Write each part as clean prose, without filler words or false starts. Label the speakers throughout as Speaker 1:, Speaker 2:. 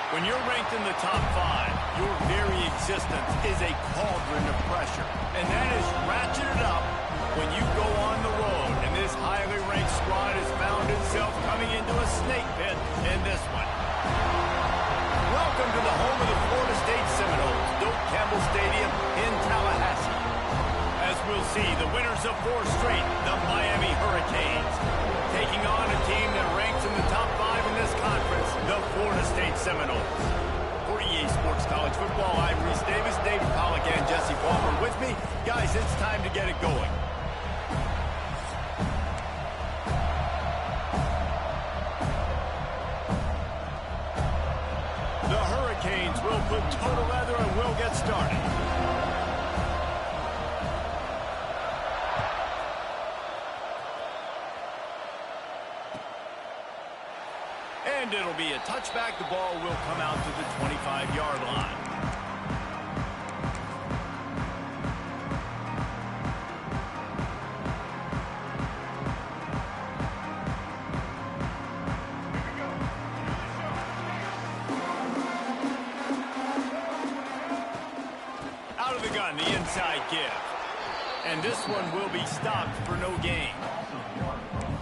Speaker 1: When you're ranked in the top 5, your very existence is a cauldron of pressure. And that is ratcheted up when you go on the road. And this highly ranked squad has found itself coming into a snake pit in this one. Welcome to the home of the Florida State Seminoles, Doak Campbell Stadium in Tallahassee. As we'll see, the winners of 4 straight, the Miami Hurricanes, taking on a team that ranks in the top 5 in this conference, the Florida State Seminoles. For EA Sports College Football, I'm Reese Davis, David Pollack, and Jesse Palmer with me. Guys, it's time to get it going. The Hurricanes will put total leather and we'll get started. And it'll be a touchback. The ball will come out to the 25-yard line. Out of the gun, the inside give. And this one will be stopped for no gain.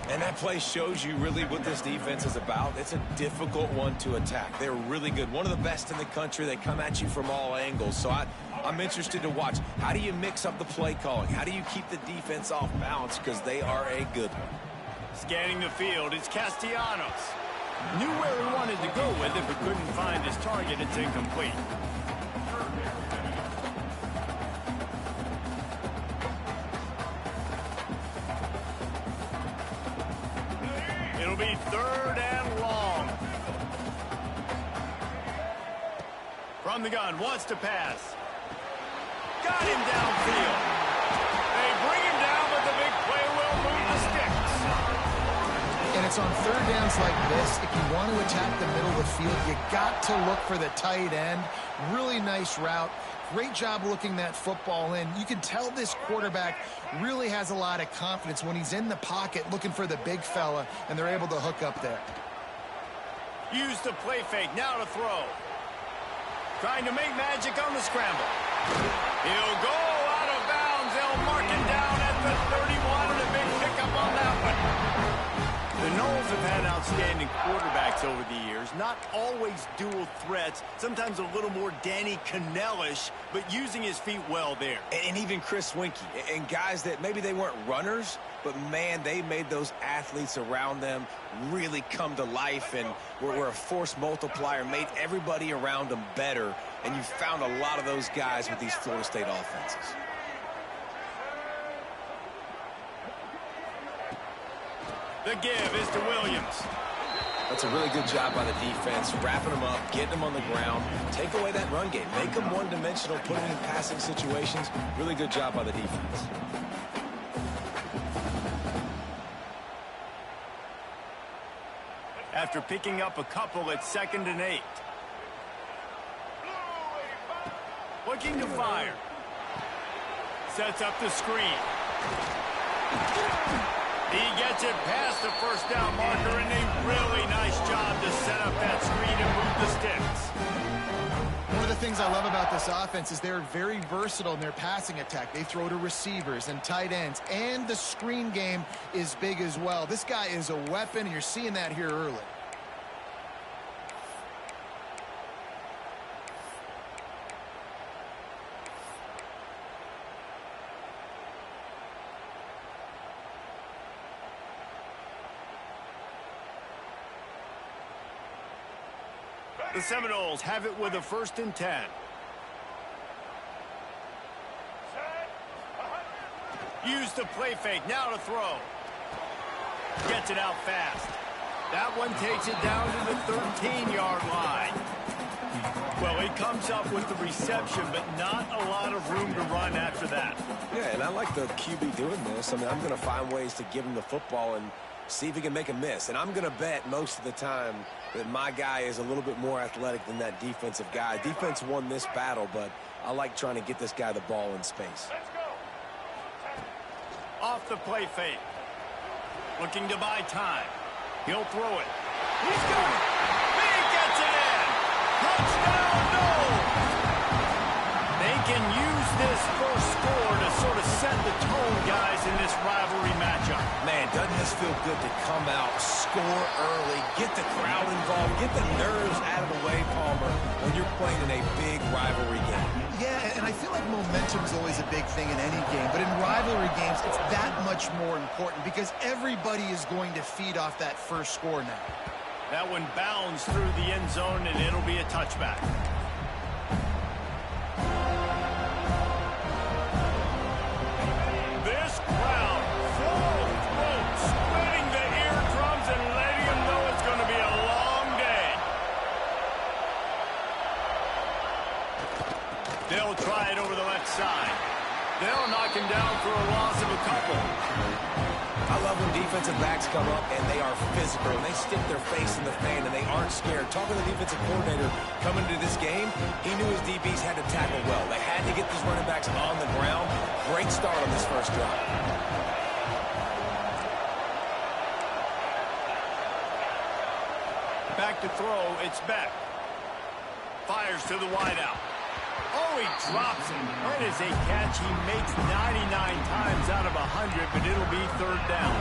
Speaker 2: And that play shows you really what this defense is about. It's a difficult one to attack. They're really good. One of the best in the country. They come at you from all angles. So I'm interested to watch. How do you mix up the play calling? How do you keep the defense off balance? Because they are a good one.
Speaker 1: Scanning the field, it's Castellanos. Knew where he wanted to go with it, but couldn't find his target. It's incomplete. It'll be 3rd and long. From the gun, wants to pass. Got him downfield. They bring him down, but the big play will move the sticks.
Speaker 3: And it's on 3rd downs like this. If you want to attack the middle of the field, you got to look for the tight end. Really nice route. Great job looking that football in. You can tell this quarterback really has a lot of confidence when he's in the pocket looking for the big fella, and they're able to hook up there.
Speaker 1: Use the play fake, now to throw. Trying to make magic on the scramble. He'll go out of bounds. They'll mark him down at the 31, and a big pickup on that one. The Noles have had outstanding quarterbacks over the years, not always dual threats, sometimes a little more Danny Cannell-ish, but using his feet well there.
Speaker 2: And even Chris Winkie, and guys that maybe they weren't runners, but man, they made those athletes around them really come to life and were a force multiplier, made everybody around them better, and you found a lot of those guys with these Florida State offenses.
Speaker 1: The give is to Williams.
Speaker 2: That's a really good job by the defense, wrapping them up, getting them on the ground, take away that run game, make them one-dimensional, put them in passing situations. Really good job by the defense.
Speaker 1: After picking up a couple, it's 2nd and 8. Looking to fire. Sets up the screen. He gets it past the 1st down marker, and a really nice job to set up that screen and move the sticks.
Speaker 3: One of the things I love about this offense is they're very versatile in their passing attack. They throw to receivers and tight ends, and the screen game is big as well. This guy is a weapon, and you're seeing that here early.
Speaker 1: The Seminoles have it with a 1st and 10. Use the play fake, now to throw. Gets it out fast. That one takes it down to the 13-yard line. Well, he comes up with the reception, but not a lot of room to run after that.
Speaker 2: Yeah, and I like the QB doing this. I mean, I'm going to find ways to give him the football and see if he can make a miss. And I'm going to bet most of the time that my guy is a little bit more athletic than that defensive guy. Defense won this battle, but I like trying to get this guy the ball in space.
Speaker 1: Let's go. Off the play fake. Looking to buy time. He'll throw it. He's got it. He gets it in. this first score to sort of set the tone, guys, in this rivalry matchup?
Speaker 2: Man, doesn't this feel good to come out, score early, get the crowd involved, get the nerves out of the way, Palmer, when you're playing in a big rivalry game.
Speaker 3: Yeah, and I feel like momentum is always a big thing in any game, but in rivalry games, it's that much more important because everybody is going to feed off that first score now.
Speaker 1: That one bounds through the end zone, and it'll be a touchback. This crowd, full throat, splitting the eardrums and letting them know it's going to be a long day. They'll try it over the left side. They'll knock him down for a loss of a couple.
Speaker 2: I love when defensive backs come up and they are physical and they stick their face in the fan and they aren't scared. Talking to the defensive coordinator coming into this game, he knew his DBs had to tackle well. They had to get these running backs on the ground. Great start on this first drive.
Speaker 1: Back to throw, it's Beck. Fires to the wideout. Oh, he drops it. That is a catch he makes 99 times out of 100, but it'll be third down.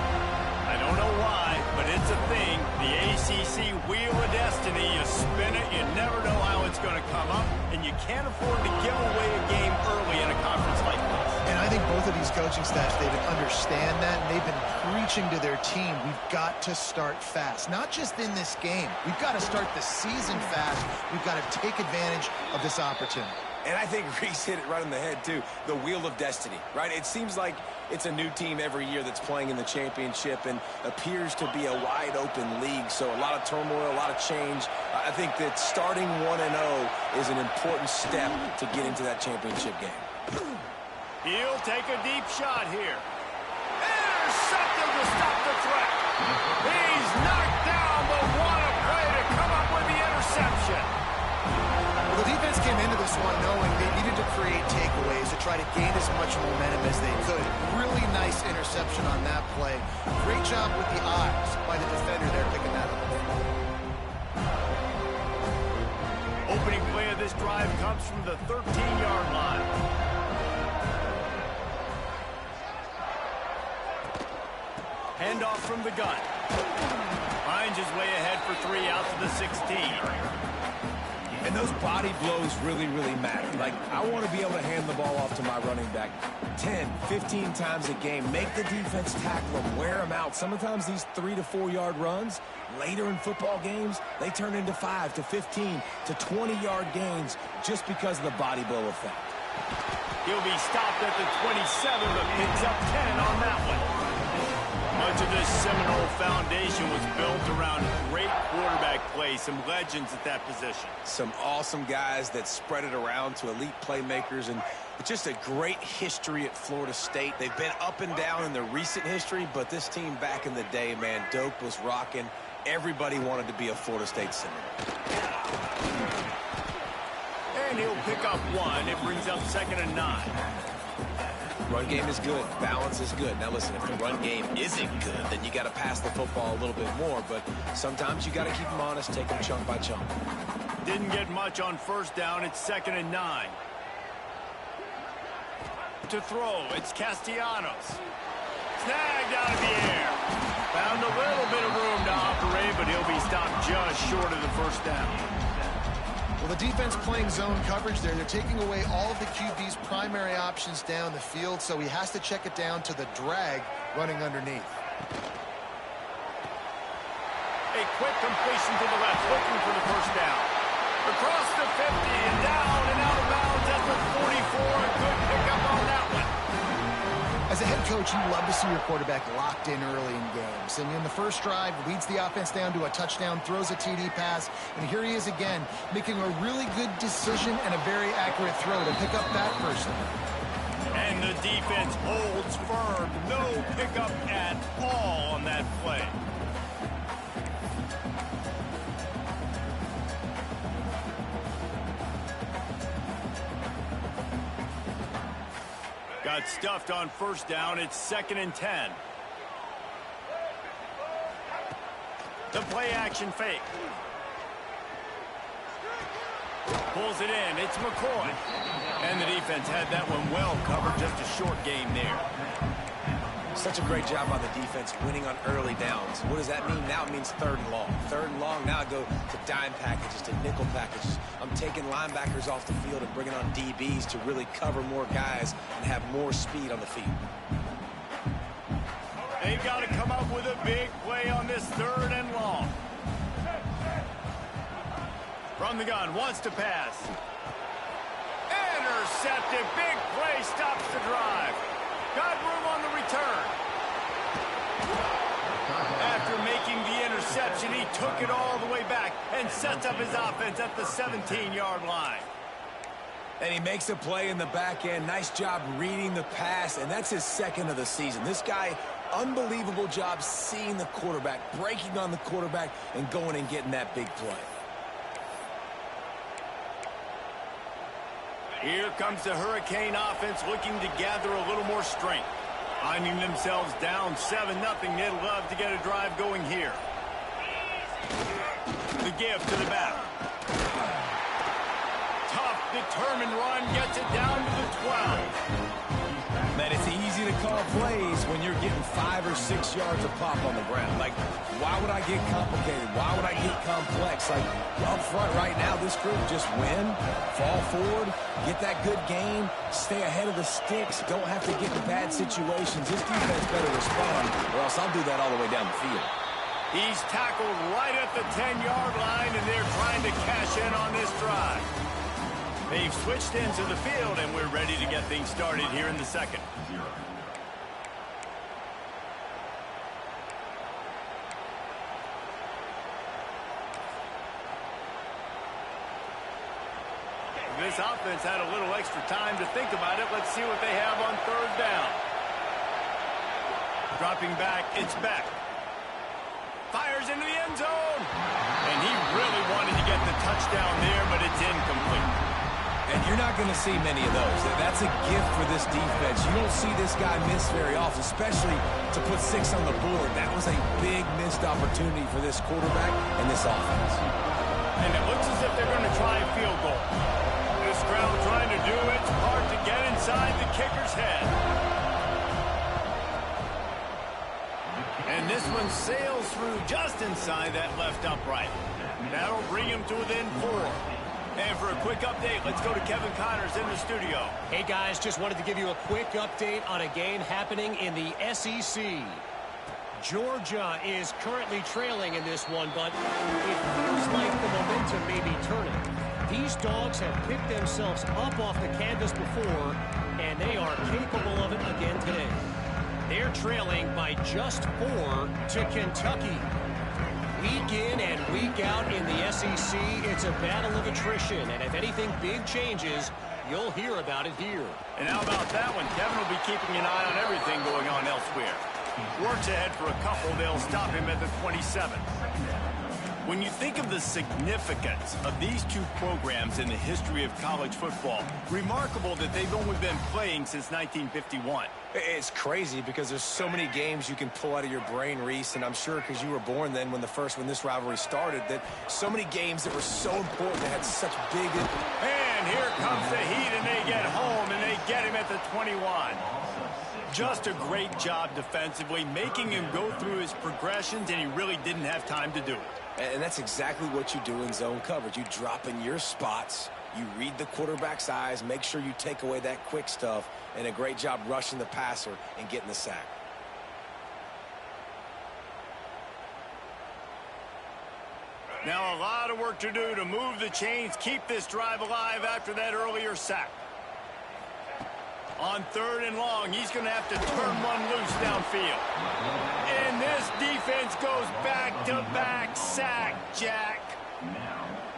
Speaker 1: I don't know why, but it's a thing. The ACC Wheel of Destiny, you spin it, you never know how it's going to come up, and you can't afford to give away a game early in a conference like this.
Speaker 3: And I think both of these coaching staffs, David, understand that, and they've been preaching to their team, we've got to start fast. Not just in this game. We've got to start the season fast. We've got to take advantage of this opportunity.
Speaker 2: And I think Reese hit it right on the head, too. The Wheel of Destiny, right? It seems like it's a new team every year that's playing in the championship and appears to be a wide-open league. So a lot of turmoil, a lot of change. I think that starting 1-0 is an important step to get into that championship game.
Speaker 1: He'll take a deep shot here. Intercepted to stop the threat. He's knocked down, but what a play to come up with the interception.
Speaker 3: The defense came into this one knowing they needed to create takeaways to try to gain as much momentum as they could. Really nice interception on that play. Great job with the eyes by the defender there picking that up.
Speaker 1: Opening play of this drive comes from the 13-yard line. Handoff from the gun. Finds his way ahead for 3 out to the 16.
Speaker 2: And those body blows really, really matter. Like, I want to be able to hand the ball off to my running back 10, 15 times a game. Make the defense tackle them, wear them out. Sometimes these 3 to 4 yard runs, later in football games, they turn into 5 to 15 to 20-yard gains just because of the body blow effect.
Speaker 1: He'll be stopped at the 27, but picks up 10 on that one. Much of this Seminole foundation was built around great quarterback play, some legends at that position.
Speaker 2: Some awesome guys that spread it around to elite playmakers, and just a great history at Florida State. They've been up and down in the recent history, but this team back in the day, man, Doak was rocking. Everybody wanted to be a Florida State Seminole.
Speaker 1: And he'll pick up 1. It brings up 2nd and 9.
Speaker 2: Run game is good. Balance is good. Now, listen, if the run game isn't good, then you got to pass the football a little bit more. But sometimes you got to keep them honest, take them chunk by chunk.
Speaker 1: Didn't get much on first down. It's 2nd and 9. To throw, it's Castellanos. Snagged out of the air. Found a little bit of room to operate, but he'll be stopped just short of the first down.
Speaker 3: Well, the defense playing zone coverage there. They're taking away all of the QB's primary options down the field, so he has to check it down to the drag running underneath.
Speaker 1: A quick completion to the left, looking for the first down. Across the 50 and down and out of bounds at the 44. A good pickup on that one.
Speaker 3: As a head coach, you love to see your quarterback locked in early in games. And in the first drive, leads the offense down to a touchdown, throws a TD pass, and here he is again, making a really good decision and a very accurate throw to pick up that person.
Speaker 1: And the defense holds firm. No pickup at all on that play. Got stuffed on first down. It's 2nd and 10. The play action fake. Pulls it in. It's McCoy. And the defense had that one well covered, just a short game there.
Speaker 2: Such a great job on the defense winning on early downs. What does that mean? Now it means 3rd and long. 3rd and long, now I go to dime packages, to nickel packages. I'm taking linebackers off the field and bringing on DBs to really cover more guys and have more speed on the field.
Speaker 1: They've got to come up with a big play on this 3rd and long. From the gun, wants to pass. Intercepted, big play, stops the drive. Got room on the return. After making the interception, he took it all the way back and sets up his offense at the 17-yard line.
Speaker 2: And he makes a play in the back end. Nice job reading the pass, and that's his 2nd of the season. This guy, unbelievable job seeing the quarterback, breaking on the quarterback, and going and getting that big play.
Speaker 1: Here comes the Hurricane offense looking to gather a little more strength. Finding themselves down 7-0, they'd love to get a drive going here. The give to the back. Tough, determined run, gets it down to the 12.
Speaker 2: Man, it's easy to call plays when you're getting 5 or 6 yards of pop on the ground. Like, why would I get complicated? Why would I get complex? Like, up front right now, this group just win, fall forward, get that good game, stay ahead of the sticks, don't have to get in bad situations. This defense better respond, or else I'll do that all the way down the field.
Speaker 1: He's tackled right at the 10-yard line, and they're trying to cash in on this drive. They've switched into the field, and we're ready to get things started here in the 2nd. This offense had a little extra time to think about it. Let's see what they have on 3rd down. Dropping back, it's Beck. Fires into the end zone. And he really wanted to get the touchdown there, but it's incomplete.
Speaker 2: And you're not going to see many of those. That's a gift for this defense. You don't see this guy miss very often, especially to put 6 on the board. That was a big missed opportunity for this quarterback and this offense.
Speaker 1: And it looks as if they're going to try a field goal. This crowd trying to do its part to get inside the kicker's head. And this one sails through just inside that left upright. That'll bring him to within 4. And for a quick update, let's go to Kevin Connors in the studio.
Speaker 4: Hey, guys, just wanted to give you a quick update on a game happening in the SEC. Georgia is currently trailing in this one, but it feels like the momentum may be turning. These dogs have picked themselves up off the canvas before, and they are capable of it again today. They're trailing by just 4 to Kentucky. Week in and week out in the SEC, it's a battle of attrition, and if anything big changes, you'll hear about it here.
Speaker 1: And how about that one? Kevin will be keeping an eye on everything going on elsewhere. Works ahead for a couple. They'll stop him at the 27. When you think of the significance of these two programs in the history of college football, remarkable that they've only been playing since 1951.
Speaker 2: It's crazy because there's so many games you can pull out of your brain, Reese, and I'm sure because you were born then when this rivalry started, that so many games that were so important, that had such big...
Speaker 1: And here comes the Heat, and they get home, and they get him at the 21. Just a great job defensively, making him go through his progressions, and he really didn't have time to do it.
Speaker 2: And that's exactly what you do in zone coverage. You drop in your spots, you read the quarterback's eyes, make sure you take away that quick stuff, and a great job rushing the passer and getting the sack.
Speaker 1: Now a lot of work to do to move the chains, keep this drive alive after that earlier sack. On 3rd and long, he's going to have to turn one loose downfield. And this defense goes back-to-back sack, Jack.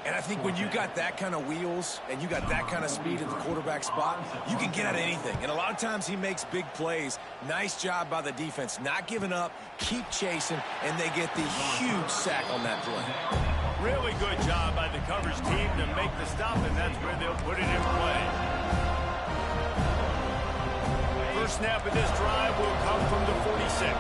Speaker 2: And I think when you got that kind of wheels and you got that kind of speed at the quarterback spot, you can get out of anything. And a lot of times he makes big plays. Nice job by the defense. Not giving up, keep chasing, and they get the huge sack on that play.
Speaker 1: Really good job by the coverage team to make the stop, and that's where they'll put it in play. First snap of this drive will come from the 46.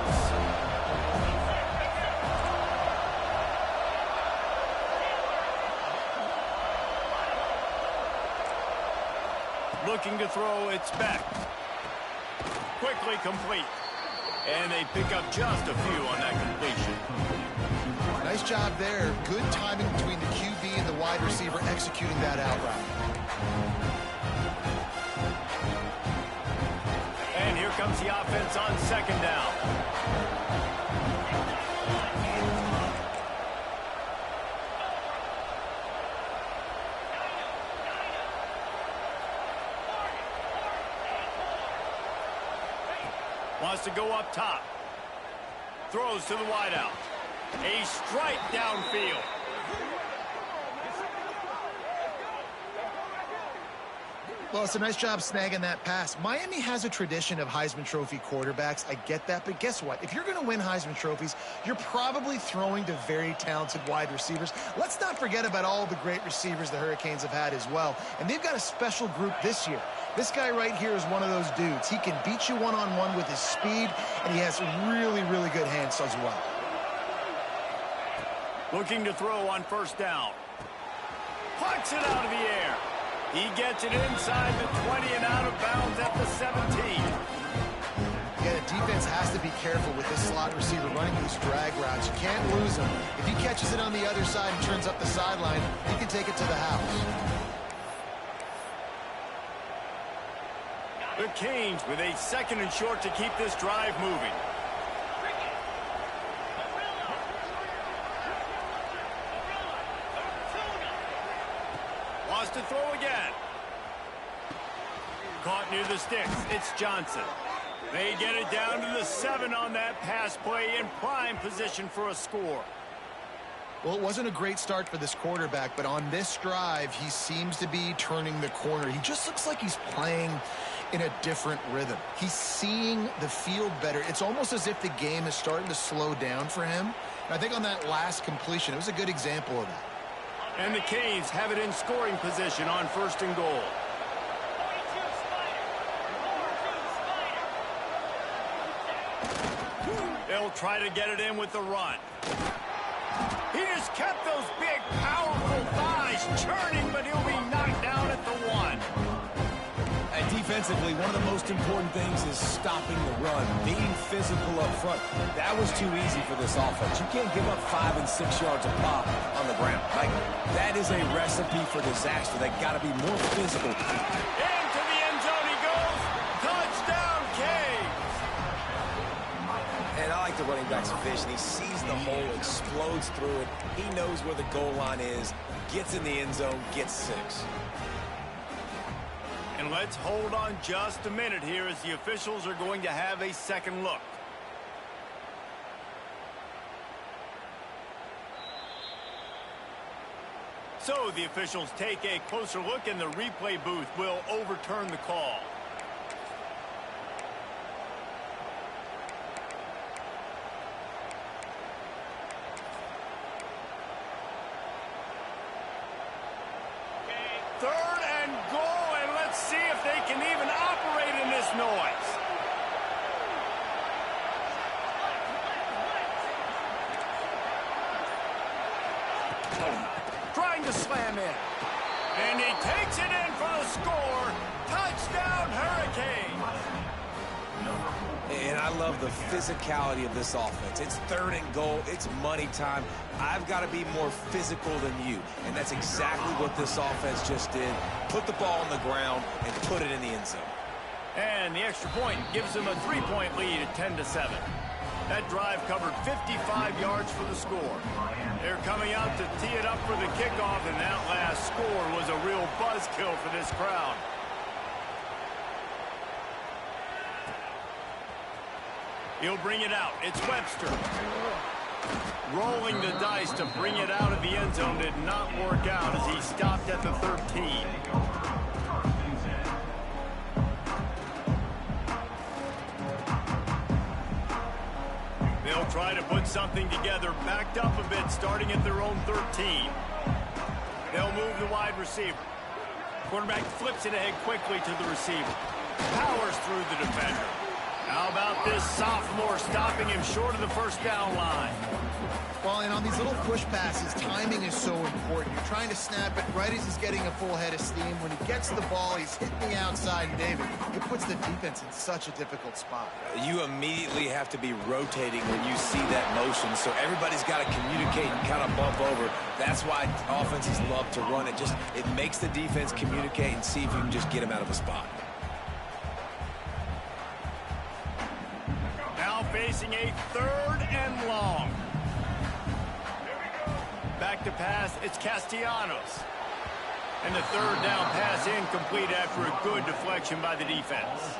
Speaker 1: Looking to throw, it's back. Quickly complete. And they pick up just a few on that completion.
Speaker 3: Nice job there. Good timing between the QB and the wide receiver executing that out route.
Speaker 1: And here comes the offense on second down. Wants to go up top. Throws to the wideout. A strike downfield.
Speaker 3: Well, it's a nice job snagging that pass. Miami has a tradition of Heisman Trophy quarterbacks. I get that, but guess what? If you're going to win Heisman Trophies, you're probably throwing to very talented wide receivers. Let's not forget about all the great receivers the Hurricanes have had as well. And they've got a special group this year. This guy right here is one of those dudes. He can beat you one-on-one with his speed, and he has really, really good hands as well.
Speaker 1: Looking to throw on first down. Plucks it out of the air. He gets it inside the 20 and out of bounds at the 17.
Speaker 3: Yeah, the defense has to be careful with this slot receiver running these drag routes. You can't lose him. If he catches it on the other side and turns up the sideline, he can take it to the house.
Speaker 1: The Canes with a second and short to keep this drive moving. Wants to throw again. Caught near the sticks. It's Johnson. They get it down to the 7 on that pass play in prime position for a score.
Speaker 3: Well, it wasn't a great start for this quarterback, but on this drive, he seems to be turning the corner. He just looks like he's playing in a different rhythm. He's seeing the field better. It's almost as if the game is starting to slow down for him. And I think on that last completion, it was a good example of that.
Speaker 1: And the Canes have it in scoring position on first and goal. They'll try to get it in with the run. He just kept those big, powerful thighs churning, but he'll be knocked down at the 1.
Speaker 2: And defensively, one of the most important things is stopping the run, being physical up front. That was too easy for this offense. You can't give up 5 and 6 yards a pop on the ground. Like, that is a recipe for disaster. They got to be more physical.
Speaker 1: Into the end zone he goes. Touchdown, Canes.
Speaker 2: And I like the running back's vision. He sees the hole, explodes through it. He knows where the goal line is, gets in the end zone, gets 6.
Speaker 1: And let's hold on just a minute here as the officials are going to have a second look. So the officials take a closer look, and the replay booth will overturn the call. Third and goal, and let's see if they can even operate in this noise. Trying to slam in. And he takes it in for the score. Touchdown, Hurricanes.
Speaker 2: And I love the physicality of this offense. It's third and goal. It's money time. I've got to be more physical than you. And that's exactly what this offense just did. Put the ball on the ground and put it in the end zone.
Speaker 1: And the extra point gives them a 3-point lead at 10-7. That drive covered 55 yards for the score. They're coming out to tee it up for the kickoff, and that last score was a real buzzkill for this crowd. He'll bring it out. It's Webster. Rolling the dice to bring it out of the end zone did not work out as he stopped at the 13. They'll try to put something together, backed up a bit, starting at their own 13. They'll move the wide receiver. Quarterback flips it ahead quickly to the receiver. Powers through the defender. How about this sophomore stopping him short of the first down line?
Speaker 3: Well, and on these little push passes, timing is so important. You're trying to snap it right as he's getting a full head of steam. When he gets the ball, he's hitting the outside, and David, it puts the defense in such a difficult spot.
Speaker 2: You immediately have to be rotating when you see that motion, so everybody's got to communicate and kind of bump over. That's why offenses love to run it. It makes the defense communicate and see if you can just get him out of a spot.
Speaker 1: Now facing a 3rd and long. Back to pass, it's Castellanos. And the 3rd down pass incomplete after a good deflection by the defense.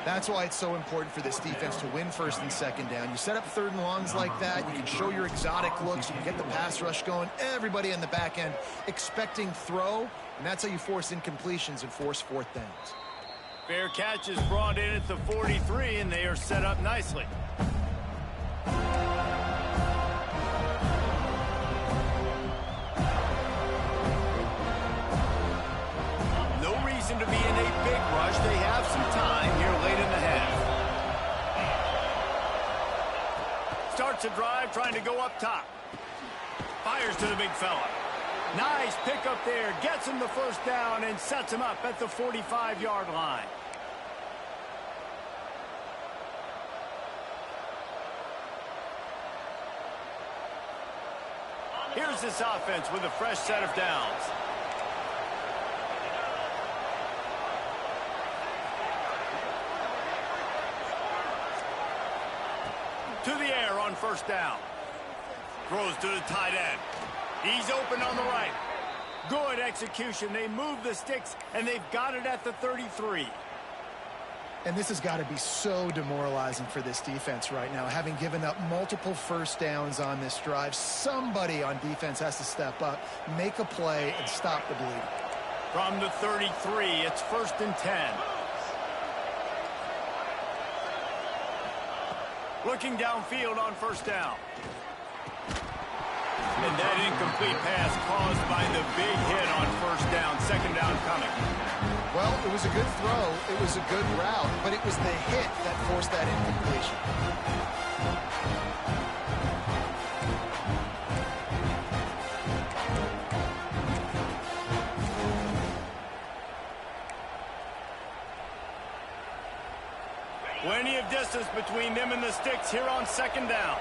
Speaker 3: That's why it's so important for this defense to win 1st and 2nd down. You set up 3rd and longs like that, you can show your exotic looks, you can get the pass rush going, everybody in the back end expecting throw, and that's how you force incompletions and force 4th downs.
Speaker 1: Fair catch is brought in at the 43, and they are set up nicely. To be in a big rush. They have some time here late in the half. Starts a drive trying to go up top. Fires to the big fella. Nice pickup there. Gets him the 1st down and sets him up at the 45-yard line. Here's this offense with a fresh set of downs. To the air on 1st down. Throws to the tight end. He's open on the right. Good execution. They move the sticks, and they've got it at the 33.
Speaker 3: And this has got to be so demoralizing for this defense right now. Having given up multiple 1st downs on this drive, somebody on defense has to step up, make a play, and stop the bleeding.
Speaker 1: From the 33, it's 1st and 10. Looking downfield on 1st down. And that incomplete pass caused by the big hit on 1st down. 2nd down coming.
Speaker 3: Well, it was a good throw. It was a good route, but it was the hit that forced that incompletion.
Speaker 1: Plenty of distance between them and the sticks here on 2nd down.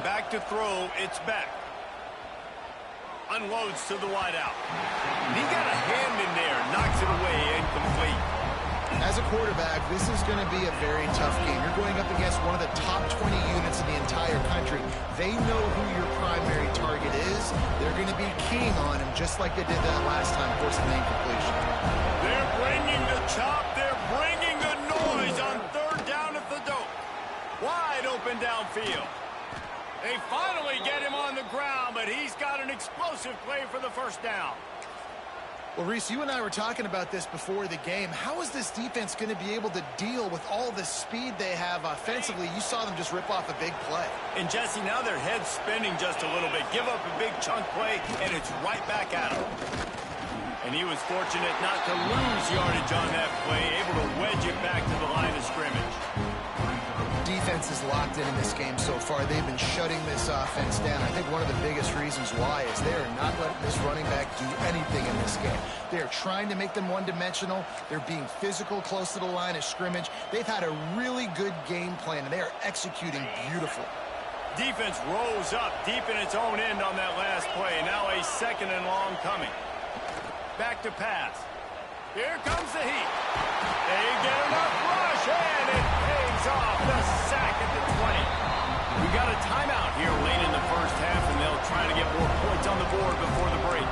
Speaker 1: Back to throw, it's Beck. Unloads to the wideout. He got a hand in there, knocks it away, incomplete.
Speaker 3: As a quarterback, this is going to be a very tough game. You're going up against one of the top 20 units in the entire country. They know who your primary target is. They're going to be keying on him just like they did that last time, forcing the incompletion.
Speaker 1: They're bringing the chop. They're bringing the noise on 3rd down at the dope. Wide open downfield. They finally get him on the ground, but he's got an explosive play for the 1st down.
Speaker 3: Well, Reese, you and I were talking about this before the game. How is this defense going to be able to deal with all the speed they have offensively? You saw them just rip off a big play.
Speaker 1: And, Jesse, now their head's spinning just a little bit. Give up a big chunk play, and it's right back at him. And he was fortunate not to lose yardage on that play, able to wedge it back to the line of scrimmage.
Speaker 3: Defense is locked in this game so far. They've been shutting this offense down. I think one of the biggest reasons why is they are not letting this running back do anything in this game. They are trying to make them one-dimensional. They're being physical close to the line of scrimmage. They've had a really good game plan, and they are executing beautifully.
Speaker 1: Defense rose up deep in its own end on that last play. Now a 2nd and long coming. Back to pass. Here comes the heat. They get enough rush, and it pays off. The sack at the 20. We got a timeout here late in the 1st half, and they'll try to get more points on the board before the break.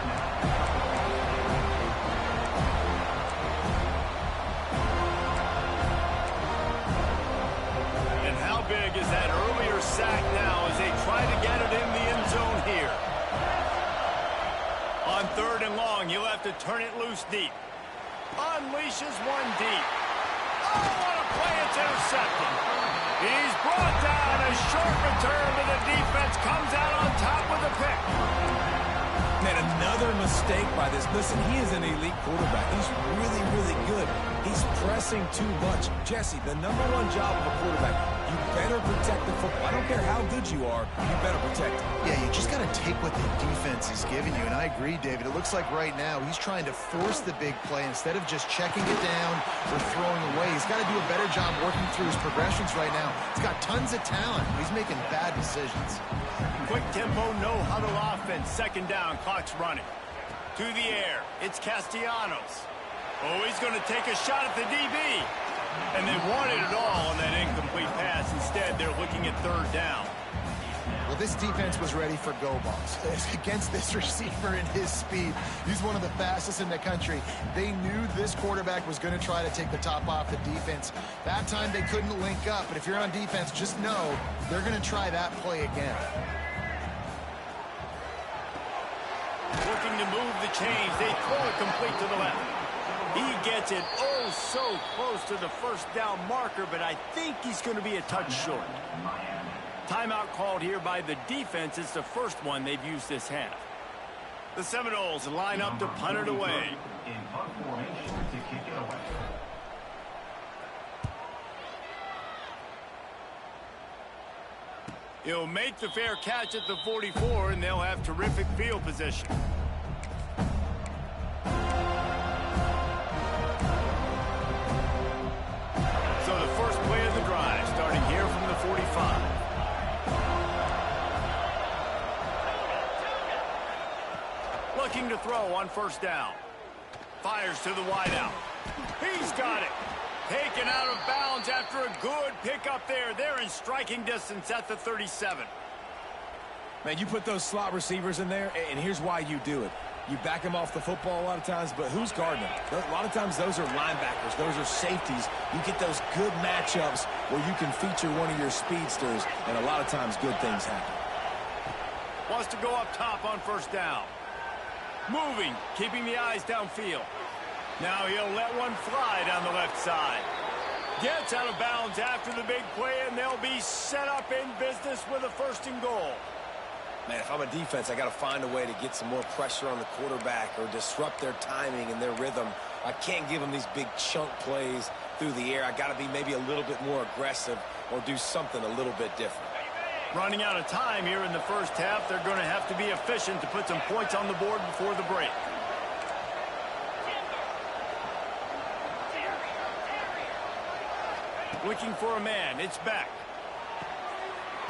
Speaker 1: And how big is that earlier sack now as they try to get it in the end zone here? On 3rd and long, he'll have to turn it loose deep. Unleashes one deep. Oh, what a play. It's intercepted. He's brought down. A short return, but the defense comes out on top with the pick.
Speaker 2: Man, another mistake by this. Listen, he is an elite quarterback. He's really, really good. He's pressing too much. Jesse, the #1 job of a quarterback, you better protect the football. I don't care how good you are, you better protect it.
Speaker 3: Yeah, you just got to take what the defense is giving you. And I agree, David. It looks like right now he's trying to force the big play instead of just checking it down or throwing away. He's got to do a better job working through his progressions right now. He's got tons of talent. He's making bad decisions.
Speaker 1: Quick tempo, no huddle offense. Second down, clock's running. To the air, it's Castellanos. Oh, he's going to take a shot at the DB. And they wanted it all on that incomplete pass. Instead, they're looking at third down.
Speaker 3: Well, this defense was ready for go balls. Against this receiver and his speed, he's one of the fastest in the country. They knew this quarterback was going to try to take the top off the defense. That time they couldn't link up, but if you're on defense, just know they're going to try that play again.
Speaker 1: Looking to move the chains. They throw it complete to the left. He gets it oh so close to the first down marker, but I think he's going to be a touch short. Timeout called here by the defense. It's the first one they've used this half. The Seminoles line up to punt it away.
Speaker 5: In punt formation to kick it away.
Speaker 1: He'll make the fair catch at the 44, and they'll have terrific field position. So the first play of the drive, starting here from the 45. Looking to throw on first down. Fires to the wideout. He's got it. Taken out of bounds after a good pickup there. They're in striking distance at the 37.
Speaker 2: Man, you put those slot receivers in there, and here's why you do it. You back them off the football a lot of times, but who's guarding them? A lot of times those are linebackers. Those are safeties. You get those good matchups where you can feature one of your speedsters, and a lot of times good things happen.
Speaker 1: Wants to go up top on first down. Moving, keeping the eyes downfield. Now he'll let one fly down the left side. Gets out of bounds after the big play, and they'll be set up in business with a first and goal.
Speaker 2: Man, if I'm a defense, I got to find a way to get some more pressure on the quarterback or disrupt their timing and their rhythm. I can't give them these big chunk plays through the air. I got to be maybe a little bit more aggressive or do something a little bit different.
Speaker 1: Running out of time here in the first half, they're going to have to be efficient to put some points on the board before the break. Looking for a man. It's Beck.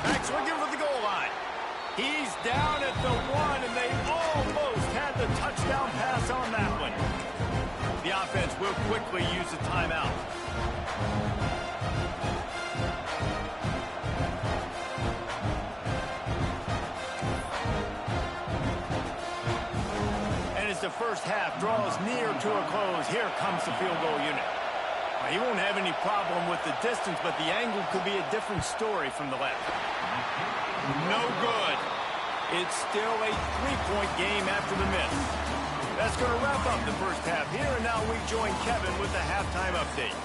Speaker 1: Beck's looking for the goal line. He's down at the 1, and they almost had the touchdown pass on that one. The offense will quickly use a timeout. And as the first half draws near to a close, here comes the field goal unit. He won't have any problem with the distance, but the angle could be a different story from the left. No good. It's still a three-point game after the miss. That's going to wrap up the first half here, and now we join Kevin with the halftime update.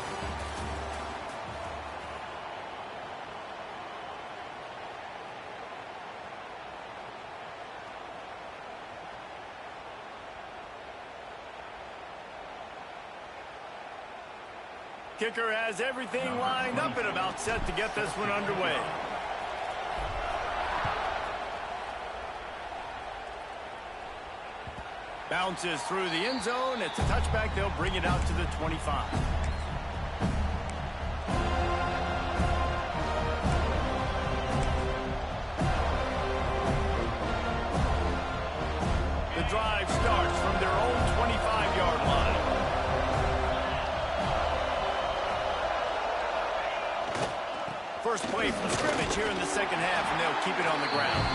Speaker 1: Kicker has everything lined up and about set to get this one underway. Bounces through the end zone. It's a touchback. They'll bring it out to the 25. The drive starts from their own 25-yard line. First play from scrimmage here in the second half, and they'll keep it on the ground.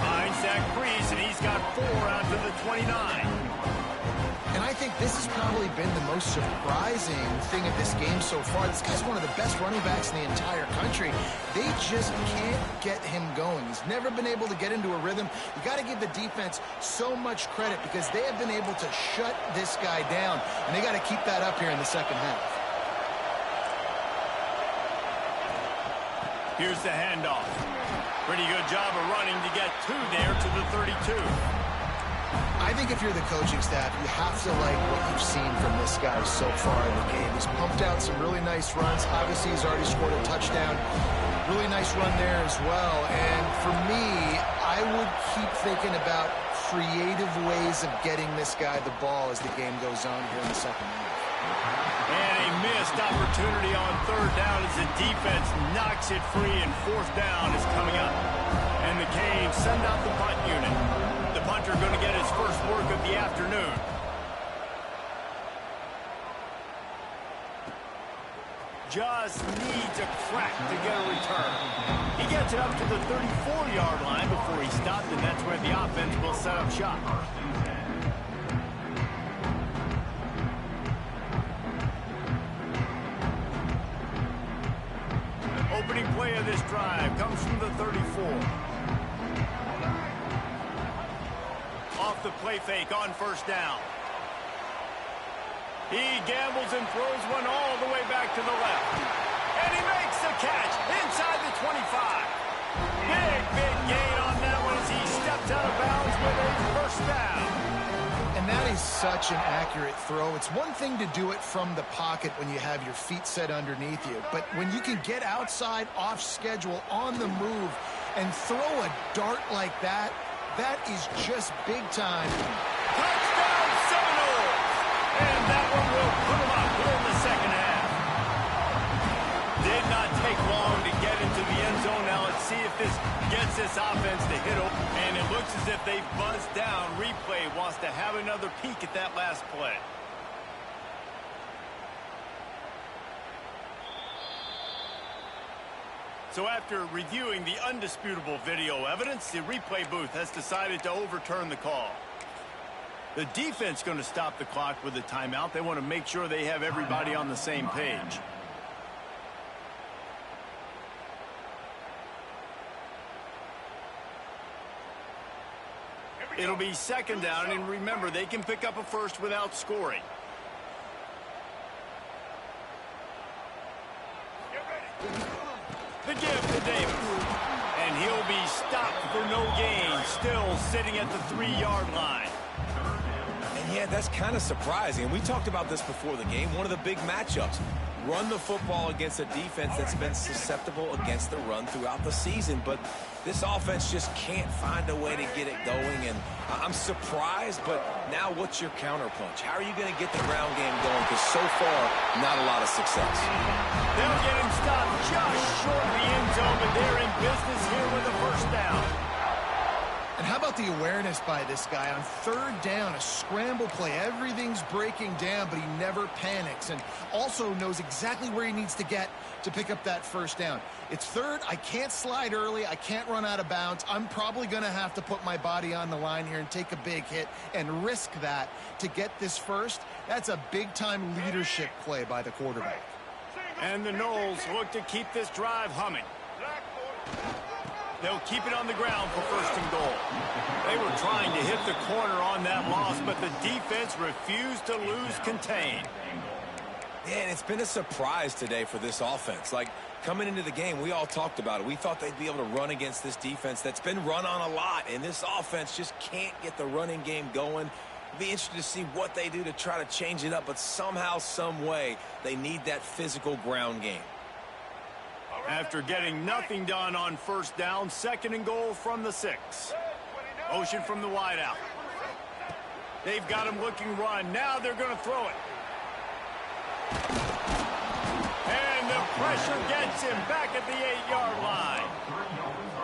Speaker 1: Finds that crease, and he's got 4 out to the 29.
Speaker 3: And I think this has probably been the most surprising thing of this game so far. This guy's one of the best running backs in the entire country. They just can't get him going. He's never been able to get into a rhythm. You got to give the defense so much credit because they have been able to shut this guy down, and they got to keep that up here in the second half.
Speaker 1: Here's the handoff. Pretty good job of running to get 2 there to the 32.
Speaker 3: think if you're the coaching staff, you have to like what you've seen from this guy so far in the game. He's pumped out some really nice runs. Obviously, he's already scored a touchdown. Really nice run there as well. And for me, I would keep thinking about creative ways of getting this guy the ball as the game goes on here in the second half.
Speaker 1: And a missed opportunity on third down as the defense knocks it free, and fourth down is coming up. And the Canes send out the punt unit. The punter going to get his first work of the afternoon. Just needs a crack to get a return. He gets it up to the 34-yard line before he stopped, and that's where the offense will set up shop. Opening play of this drive comes from the 34. Off the play fake on first down. He gambles and throws one all the way back to the left. And he makes the catch inside the 25. Big gain on that one as he stepped out of bounds with a first down.
Speaker 3: And that is such an accurate throw. It's one thing to do it from the pocket when you have your feet set underneath you, but when you can get outside, off schedule, on the move, and throw a dart like that, that is just big time.
Speaker 1: Touchdown Seminoles! And that one will put them up here in the second half. Did not take long to get into the end zone. Now let's see if this gets this offense to hit over. And it looks as if they buzzed down. Replay wants to have another peek at that last play. So after reviewing the undisputable video evidence, the replay booth has decided to overturn the call. The defense going to stop the clock with a timeout. They want to make sure they have everybody on the same page. It'll be second down, and remember, they can pick up a first without scoring. The give to Davis. And he'll be stopped for no gain, still sitting at the 3-yard line.
Speaker 2: And yeah, that's kind of surprising. We talked about this before the game. One of the big matchups. Run the football against a defense that's been susceptible against the run throughout the season. But this offense just can't find a way to get it going. And I'm surprised, but now what's your counterpunch? How are you going to get the ground game going? Because so far, not a lot of success.
Speaker 1: They'll get him stopped just short of the end zone, but they're in business here with a first down.
Speaker 3: And how about the awareness by this guy on third down, a scramble play. Everything's breaking down, but he never panics and also knows exactly where he needs to get to pick up that first down. It's third. I can't slide early. I can't run out of bounds. I'm probably going to have to put my body on the line here and take a big hit and risk that to get this first. That's a big-time leadership play by the quarterback.
Speaker 1: And the Noles look to keep this drive humming. They'll keep it on the ground for first and goal. They were trying to hit the corner on that loss, but the defense refused to lose contain.
Speaker 2: Yeah, and it's been a surprise today for this offense. Like, coming into the game, we all talked about it. We thought they'd be able to run against this defense that's been run on a lot, and this offense just can't get the running game going. It'll be interesting to see what they do to try to change it up, but somehow, some way, they need that physical ground game.
Speaker 1: After getting nothing done on first down, second and goal from the 6. Motion from the wideout. They've got him looking run. Now they're going to throw it. And the pressure gets him back at the 8-yard line.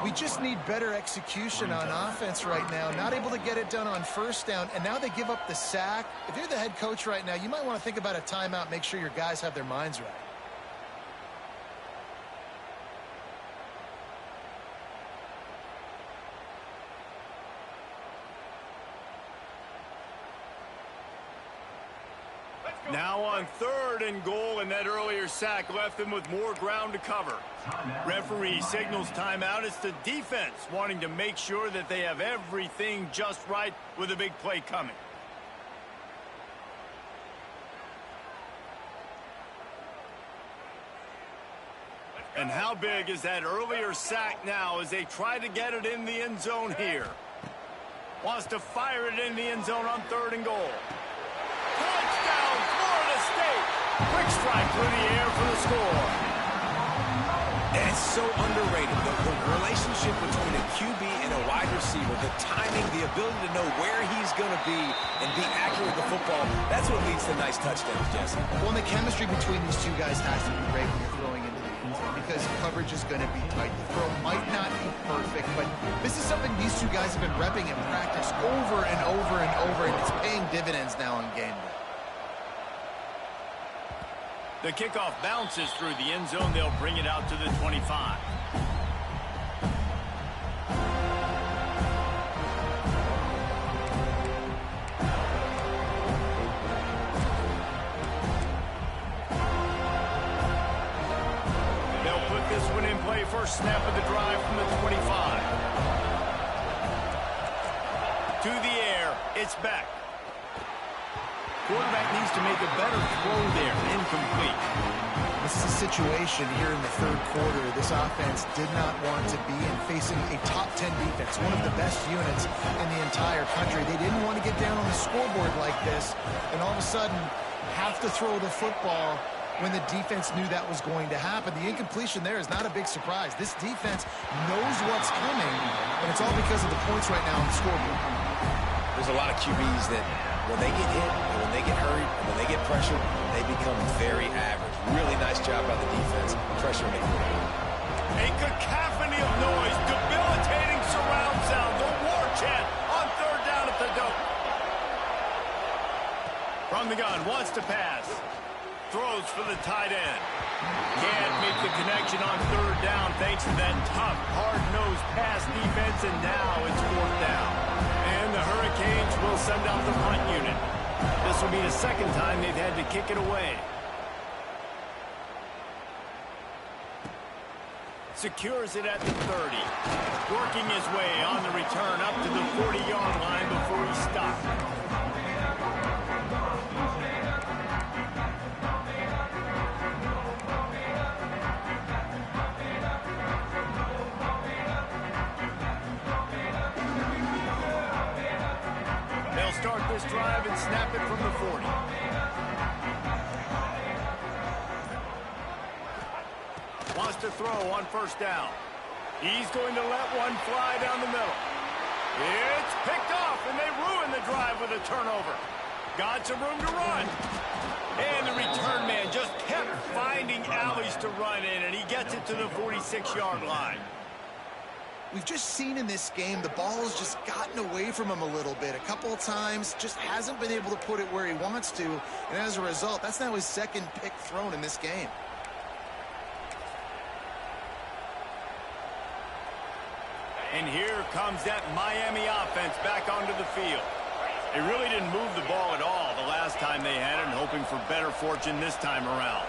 Speaker 3: We just need better execution on offense right now. Not able to get it done on first down, and now they give up the sack. If you're the head coach right now, you might want to think about a timeout, make sure your guys have their minds right.
Speaker 1: Now on third and goal, and that earlier sack left them with more ground to cover. Referee signals timeout. It's the defense wanting to make sure that they have everything just right with a big play coming. And how big is that earlier sack now as they try to get it in the end zone here? Wants to fire it in the end zone on 3rd and goal. Touchdown, Florida State. Quick strike through the air for the score.
Speaker 2: And it's so underrated, the relationship between a QB and a wide receiver, the timing, the ability to know where he's going to be and be accurate with the football, that's what leads to nice touchdowns, Jesse.
Speaker 3: Well, and the chemistry between these two guys has to be great when you're throwing into the end zone because coverage is going to be tight. The throw might not be perfect, but this is something these two guys have been repping in practice over and over and over, and it's paying dividends now in game day.
Speaker 1: The kickoff bounces through the end zone. They'll bring it out to the 25. They'll put this one in play. First snap of the drive from the 25. To the air. It's back. Quarterback needs to make a better throw there. Incomplete.
Speaker 3: This is a situation here in the 3rd quarter. This offense did not want to be in facing a top 10 defense, one of the best units in the entire country. They didn't want to get down on the scoreboard like this and all of a sudden have to throw the football when the defense knew that was going to happen. The incompletion there is not a big surprise. This defense knows what's coming, and it's all because of the points right now on the scoreboard.
Speaker 2: There's a lot of QBs that when they get hit, and when they get hurried, and when they get pressured, they become very average. Really nice job by the defense, pressuring the quarterback.
Speaker 1: A cacophony of noise, debilitating surround sound, the war chant on 3rd down at the dope. From the gun, wants to pass. Throws for the tight end. Can't make the connection on 3rd down thanks to that tough, hard-nosed pass defense, and now it's 4th down. And the Hurricanes will send out the punt unit. This will be the 2nd time they've had to kick it away. Secures it at the 30. Working his way on the return up to the 40-yard line before he stopped. They'll start this drive and snap it from the 40. Wants to throw on 1st down. He's going to let one fly down the middle. It's picked off, and they ruin the drive with a turnover. Got some room to run. And the return man just kept finding alleys to run in, and he gets it to the 46-yard line.
Speaker 3: We've just seen in this game the ball has just gotten away from him a little bit. A couple of times, just hasn't been able to put it where he wants to. And as a result, that's now his 2nd pick thrown in this game.
Speaker 1: And here comes that Miami offense back onto the field. They really didn't move the ball at all the last time they had it, and hoping for better fortune this time around.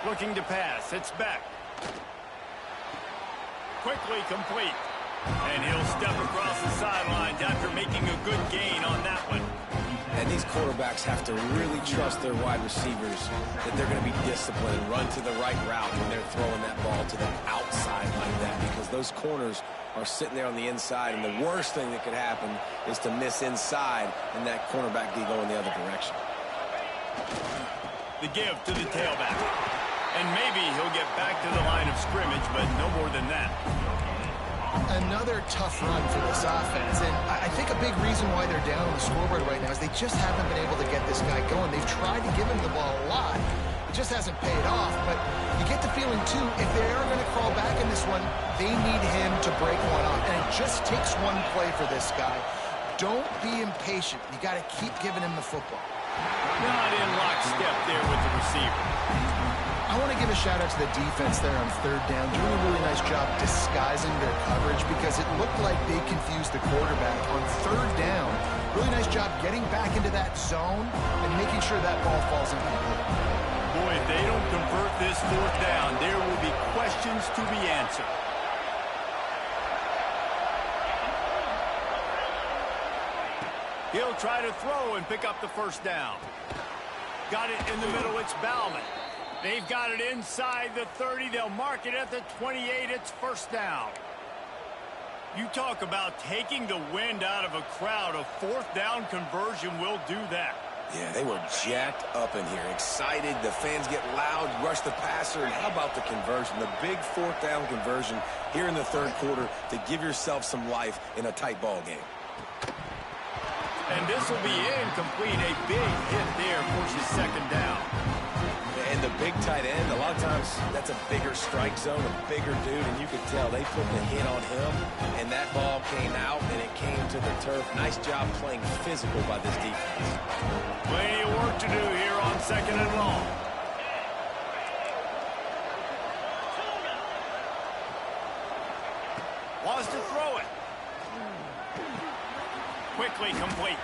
Speaker 1: Looking to pass. It's back. Quickly complete. And he'll step across the sidelines after making a good gain on that one.
Speaker 2: And these quarterbacks have to really trust their wide receivers that they're going to be disciplined and run to the right route when they're throwing that ball to the outside like that, because those corners are sitting there on the inside, and the worst thing that could happen is to miss inside and that cornerback be going the other direction.
Speaker 1: The give to the tailback. And maybe he'll get back to the line of scrimmage, but no more than that.
Speaker 3: Another tough run for this offense, and I think a big reason why they're down on the scoreboard right now is they just haven't been able to get this guy going. They've tried to give him the ball a lot. It just hasn't paid off, but you get the feeling, too, if they are going to crawl back in this one, they need him to break one off, and it just takes one play for this guy. Don't be impatient. You got to keep giving him the football.
Speaker 1: Not in lockstep there with the receiver.
Speaker 3: I want to give a shout-out to the defense there on 3rd down, doing a really nice job disguising their coverage because it looked like they confused the quarterback on 3rd down. Really nice job getting back into that zone and making sure that ball falls incomplete.
Speaker 1: Boy, if they don't convert this 4th down, there will be questions to be answered. He'll try to throw and pick up the 1st down. Got it in the middle. It's Bauman. They've got it inside the 30. They'll mark it at the 28. It's 1st down. You talk about taking the wind out of a crowd. A fourth down conversion will do that.
Speaker 2: Yeah, they were jacked up in here, excited. The fans get loud, rush the passer, and how about the conversion? The big fourth down conversion here in the third quarter to give yourself some life in a tight ball game.
Speaker 1: And this will be incomplete. A big hit there forces second down.
Speaker 2: And the big tight end, a lot of times that's a bigger strike zone, a bigger dude, and you could tell they put the hit on him, and that ball came out, and it came to the turf. Nice job playing physical by this defense.
Speaker 1: Plenty of work to do here on second and long. Wants to throw it. Quickly complete.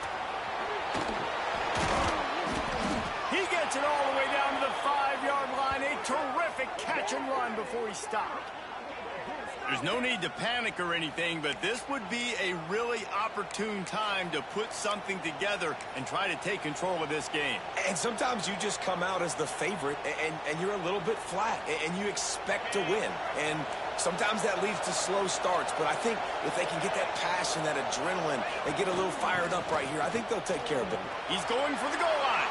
Speaker 1: He gets it all the way down to the 5-yard line. A terrific catch and run before he stopped. There's no need to panic or anything, but this would be a really opportune time to put something together and try to take control of this game.
Speaker 2: And sometimes you just come out as the favorite, and you're a little bit flat, and you expect to win. And sometimes that leads to slow starts, but I think if they can get that passion, that adrenaline, and get a little fired up right here, I think they'll take care of it.
Speaker 1: He's going for the goal line.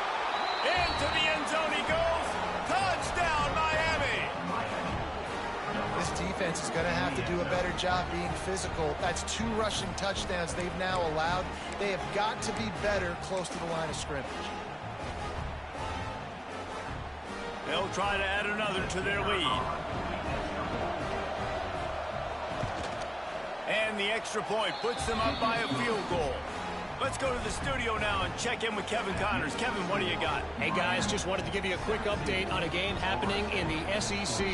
Speaker 1: Into the end zone he goes. Touchdown, Miami.
Speaker 3: This defense is going to have to do a better job being physical. That's 2 rushing touchdowns they've now allowed. They have got to be better close to the line of scrimmage.
Speaker 1: They'll try to add another to their lead. And the extra point puts them up by a field goal. Let's go to the studio now and check in with Kevin Connors. Kevin, what do you got?
Speaker 4: Hey, guys, just wanted to give you a quick update on a game happening in the SEC.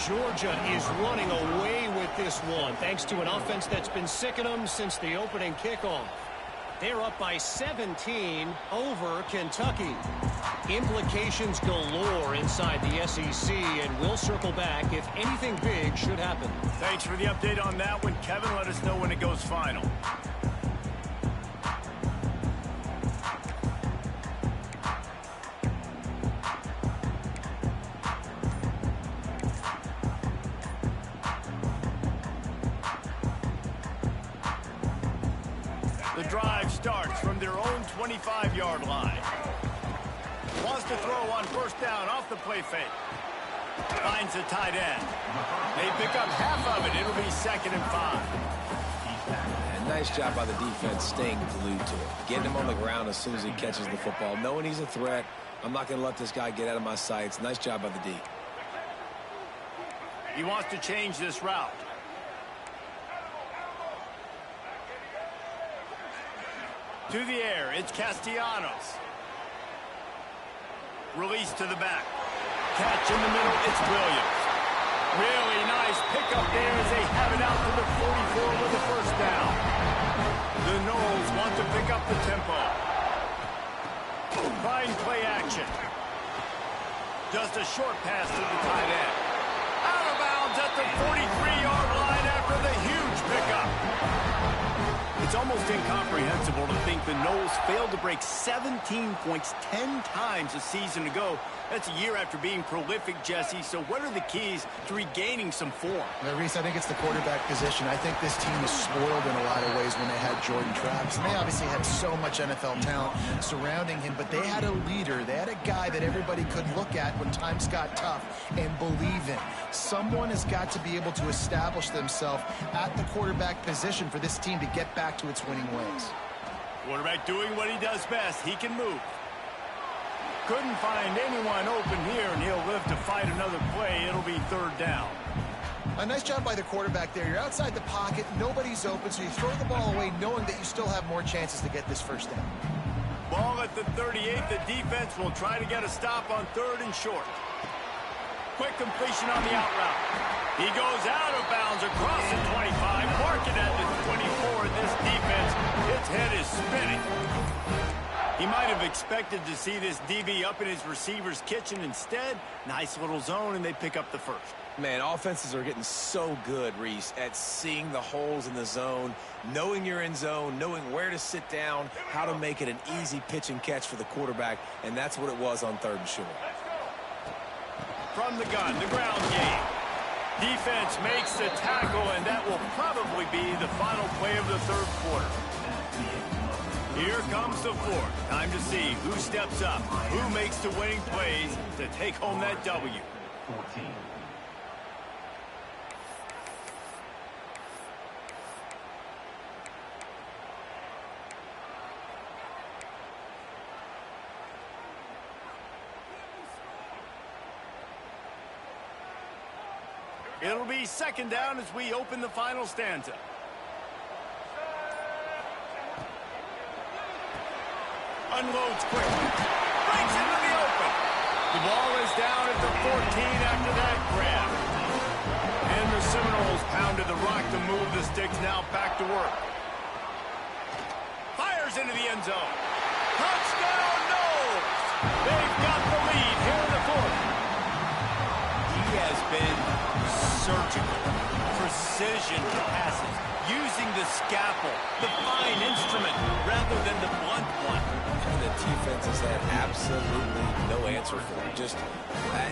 Speaker 4: Georgia is running away with this one, thanks to an offense that's been sicking them since the opening kickoff. They're up by 17 over Kentucky. Implications galore inside the SEC, and we'll circle back if anything big should happen.
Speaker 1: Thanks for the update on that one, Kevin. Let us know when it goes final. The drive starts from their own 25-yard line. Wants to throw on first down off the play fake. Finds the tight end. They pick up half of it. It'll be 2nd and 5.
Speaker 2: And nice job by the defense staying glued to it. Getting him on the ground as soon as he catches the football. Knowing he's a threat. I'm not going to let this guy get out of my sights. Nice job by the D.
Speaker 1: He wants to change this route. To the air, it's Castellanos. Release to the back. Catch in the middle, it's Williams. Really nice pickup there as they have it out to the 44 with the first down. The Noles want to pick up the tempo. Fine play action. Just a short pass to the tight end. Out of bounds at the 43-yard line after the huge pickup. It's almost incomprehensible to think the Noles failed to break 17 points 10 times a season ago. That's a year after being prolific, Jesse. So what are the keys to regaining some form?
Speaker 3: Reese, I think it's the quarterback position. I think this team is spoiled in a lot of ways when they had Jordan Travis. And they obviously had so much NFL talent surrounding him, but they had a leader. They had a guy that everybody could look at when times got tough and believe in. Someone has got to be able to establish themselves at the quarterback position for this team to get back to its winning ways.
Speaker 1: Quarterback doing what he does best. He can move. Couldn't find anyone open here, and he'll live to fight another play. It'll be 3rd down.
Speaker 3: A nice job by the quarterback there. You're outside the pocket. Nobody's open, so you throw the ball away knowing that you still have more chances to get this first down.
Speaker 1: Ball at the 38. The defense will try to get a stop on 3rd and short. Quick completion on the out route. He goes out of bounds across the 25. Marking at the 24. This defense, its head is spinning. He might have expected to see this DB up in his receiver's kitchen. Instead, nice little zone, and they pick up the first.
Speaker 2: Man, offenses are getting so good, Reese, at seeing the holes in the zone, knowing you're in zone, knowing where to sit down, how to make it an easy pitch and catch for the quarterback, and that's what it was on 3rd and short.
Speaker 1: From the gun, the ground game. Defense makes the tackle, and that will probably be the final play of the third quarter. Here comes the fourth. Time to see who steps up, who makes the winning plays to take home that W.
Speaker 5: 14.
Speaker 1: It'll be second down as we open the final stanza. Unloads quickly. Breaks into the open. The ball is down at the 14 after that grab. And the Seminoles pounded the rock to move the sticks now back to work. Fires into the end zone. Touchdown, Noles! They've got the lead here in the fourth. He has been surgical, precision passes, using the scalpel, the fine instrument, rather than the blunt one.
Speaker 2: And the defense has had absolutely no answer for him. Just,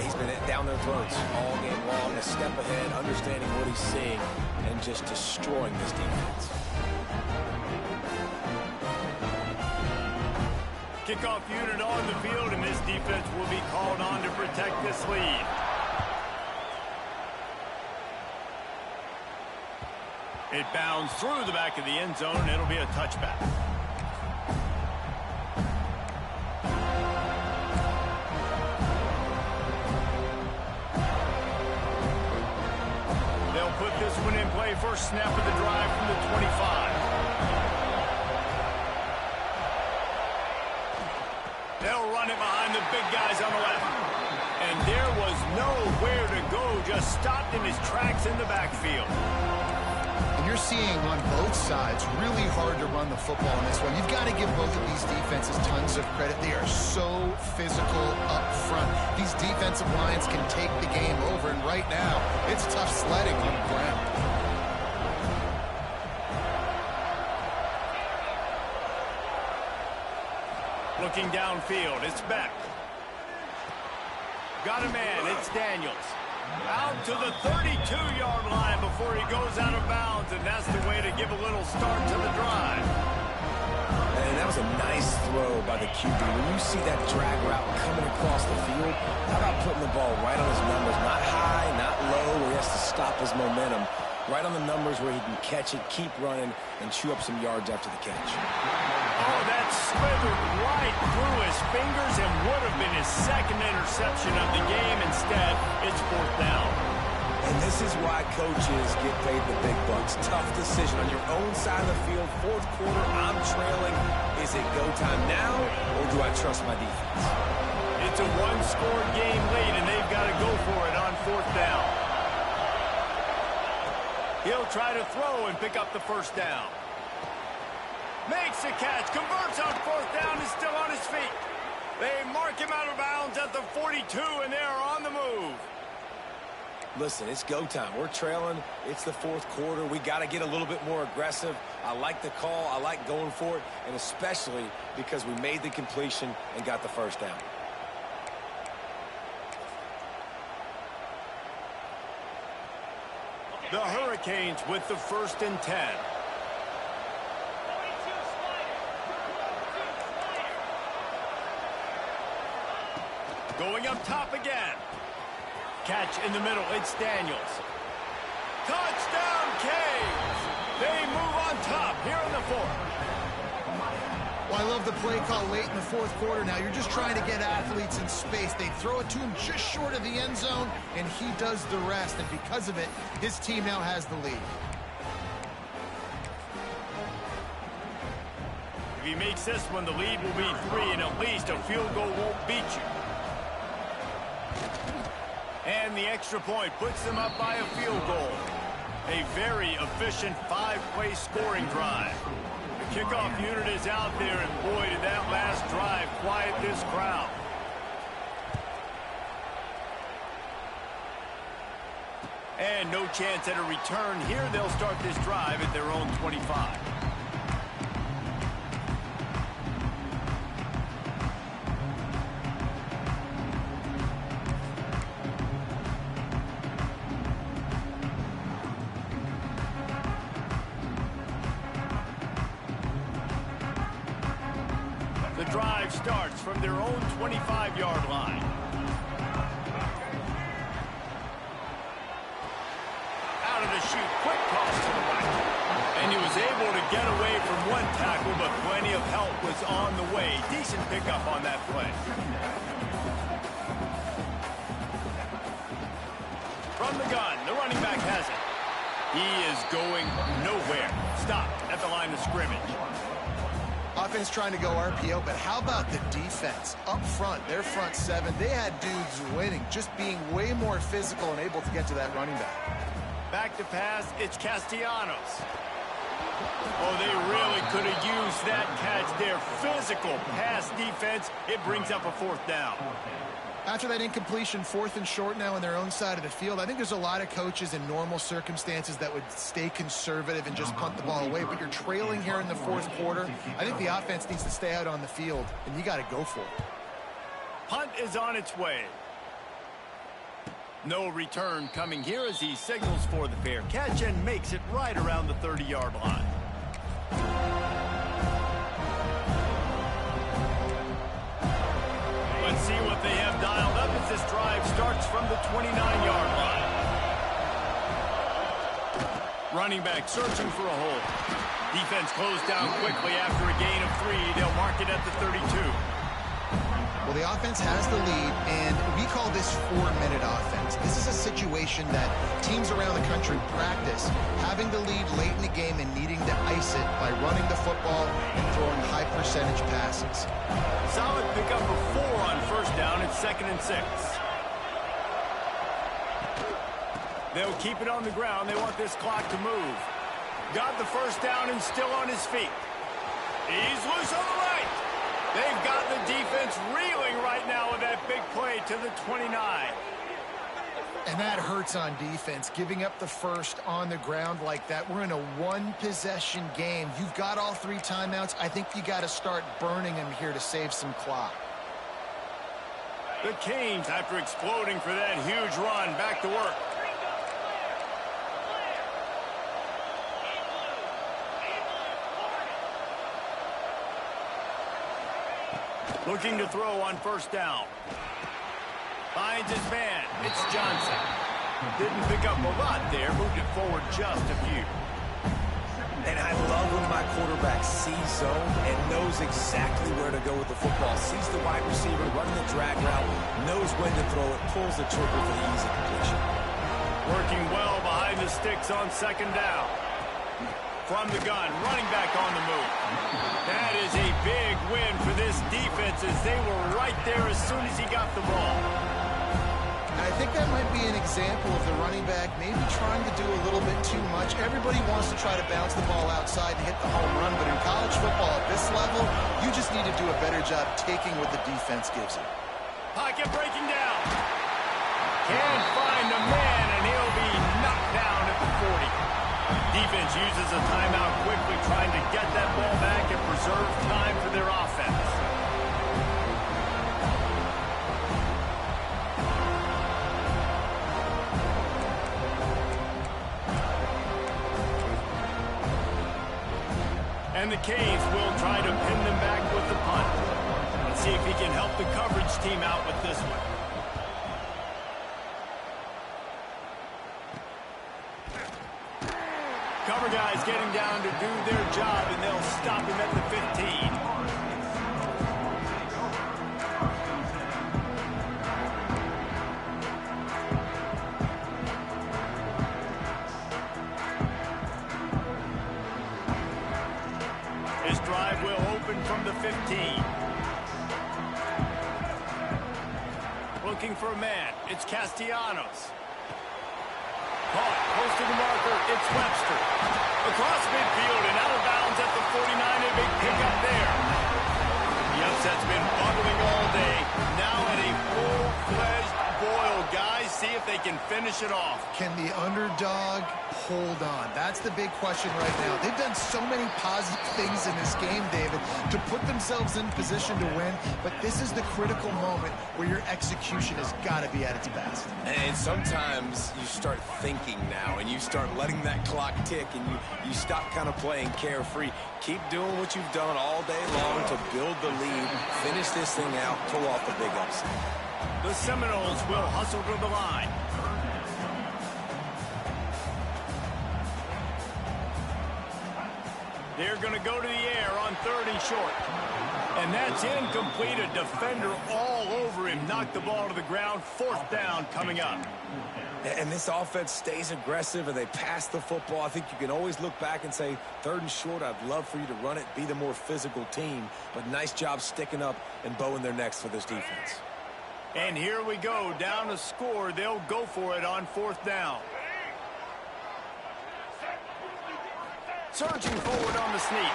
Speaker 2: he's been down their throats all game long, a step ahead, understanding what he's seeing, and just destroying this defense.
Speaker 1: Kickoff unit on the field, and this defense will be called on to protect this lead. It bounds through the back of the end zone, and it'll be a touchback. They'll put this one in play. First snap of the drive from the 25. They'll run it behind the big guys on the left. And there was nowhere to go, just stopped in his tracks in the backfield.
Speaker 3: You're seeing on both sides really hard to run the football in this one. You've got to give both of these defenses tons of credit. They are so physical up front. These defensive lines can take the game over, and right now, it's tough sledding on the ground.
Speaker 1: Looking downfield, it's Beck. Got a man, it's Daniels. Out to the 32-yard line before he goes out of bounds, and that's the way to give a little start to the drive.
Speaker 2: And that was a nice throw by the QB. When you see that drag route coming across the field, how about putting the ball right on his numbers? Not high, not low, where he has to stop his momentum. Right on the numbers where he can catch it, keep running, and chew up some yards after the catch.
Speaker 1: Oh, that slithered right through his fingers and would have been his second interception of the game. Instead, it's fourth down.
Speaker 2: And this is why coaches get paid the big bucks. Tough decision on your own side of the field. Fourth quarter, I'm trailing. Is it go time now, or do I trust my defense?
Speaker 1: It's a one-score game lead, and they've got to go for it on fourth down. He'll try to throw and pick up the first down. Makes the catch, converts on fourth down, is still on his feet. They mark him out of bounds at the 42, and they are on the move.
Speaker 2: Listen, it's go time. We're trailing. It's the fourth quarter. We got to get a little bit more aggressive. I like the call. I like going for it, and especially because we made the completion and got the first down.
Speaker 1: The Hurricanes with the 1st and 10. Going up top again. Catch in the middle. It's Daniels. Touchdown, Canes. They move on top here in the fourth.
Speaker 3: Well, I love the play call late in the fourth quarter now. You're just trying to get athletes in space. They throw it to him just short of the end zone, and he does the rest. And because of it, his team now has the lead.
Speaker 1: If he makes this one, the lead will be 3, and at least a field goal won't beat you. And the extra point puts them up by a field goal. A very efficient 5-play scoring drive. The kickoff unit is out there, and boy, did that last drive quiet this crowd. And no chance at a return here. They'll start this drive at their own 25. from their own 25-yard line. Out of the chute, quick toss to the right. And he was able to get away from one tackle, but plenty of help was on the way. Decent pickup on that play. From the gun, the running back has it. He is going nowhere. Stopped at the line of scrimmage.
Speaker 3: Offense trying to go RPO, but how about the defense? Up front, their front seven, they had dudes winning, just being way more physical and able to get to that running back.
Speaker 1: Back to pass, it's Castellanos. Oh, they really could have used that catch there. Physical pass defense. It brings up a 4th down.
Speaker 3: After that incompletion, 4th and short now on their own side of the field, I think there's a lot of coaches in normal circumstances that would stay conservative and just punt the ball away. But you're trailing here in the 4th quarter. I think the offense needs to stay out on the field, and you got to go for it.
Speaker 1: Punt is on its way. No return coming here as he signals for the fair catch and makes it right around the 30-yard line. Let's see what they have dialed up as this drive starts from the 29-yard line. Running back searching for a hole. Defense closed down quickly after a gain of 3. They'll mark it at the 32.
Speaker 3: Well, the offense has the lead, and we call this 4-minute offense. This is a situation that teams around the country practice, having the lead late in the game and needing to ice it by running the football and throwing high-percentage passes.
Speaker 1: Solid pickup of 4 on 1st down. It's 2nd and 6. They'll keep it on the ground. They want this clock to move. Got the 1st down and still on his feet. He's loose on the right. They've got the defense reeling right now with that big play to the 29.
Speaker 3: And that hurts on defense, giving up the 1st on the ground like that. We're in a 1-possession game. You've got all 3 timeouts. I think you got to start burning them here to save some clock.
Speaker 1: The Canes, after exploding for that huge run, back to work. Looking to throw on 1st down. Finds his man. It's Johnson. Didn't pick up a lot there. Moved it forward just a few.
Speaker 2: And I love when my quarterback sees zone and knows exactly where to go with the football. Sees the wide receiver running the drag route, knows when to throw it, pulls the trigger for the easy completion.
Speaker 1: Working well behind the sticks on 2nd down. From the gun, running back on the move. That is a big win for this defense as they were right there as soon as he got the ball.
Speaker 3: I think that might be an example of the running back maybe trying to do a little bit too much. Everybody wants to try to bounce the ball outside and hit the home run, but in college football at this level, you just need to do a better job taking what the defense gives you.
Speaker 1: Pocket breaking down. Can't find a man, and he'll be knocked down at the 40. Defense uses a timeout quickly, trying to get that ball back and preserve time for their offense. And the Canes will try to pin them back with the punt. Let's see if he can help the coverage team out with this one. Cover guys getting down to do their job, and they'll stop him at the 15. His drive will open from the 15. Looking for a man. It's Castellanos. Caught, close to the marker, it's Webster. Across midfield and out of bounds at the 49, a big pickup there. The upset's been bubbling all day. Now at a full-fledged boil. Guys, see if they can finish finish it off.
Speaker 3: Can the underdog hold on? That's the big question right now. They've done so many positive things in this game, David, to put themselves in position to win, but this is the critical moment where your execution has got to be at its best.
Speaker 2: And sometimes you start thinking now, and you start letting that clock tick, and you stop kind of playing carefree. Keep doing what you've done all day long to build the lead, finish this thing out, pull off the big upset.
Speaker 1: The Seminoles will hustle to the line. They're going to go to the air on 3rd and short. And that's incomplete. A defender all over him. Knocked the ball to the ground. 4th down coming up.
Speaker 2: And this offense stays aggressive and they pass the football. I think you can always look back and say, 3rd and short, I'd love for you to run it, be the more physical team. But nice job sticking up and bowing their necks for this defense.
Speaker 1: And here we go. Down to score. They'll go for it on 4th down. Surging forward on the sneak.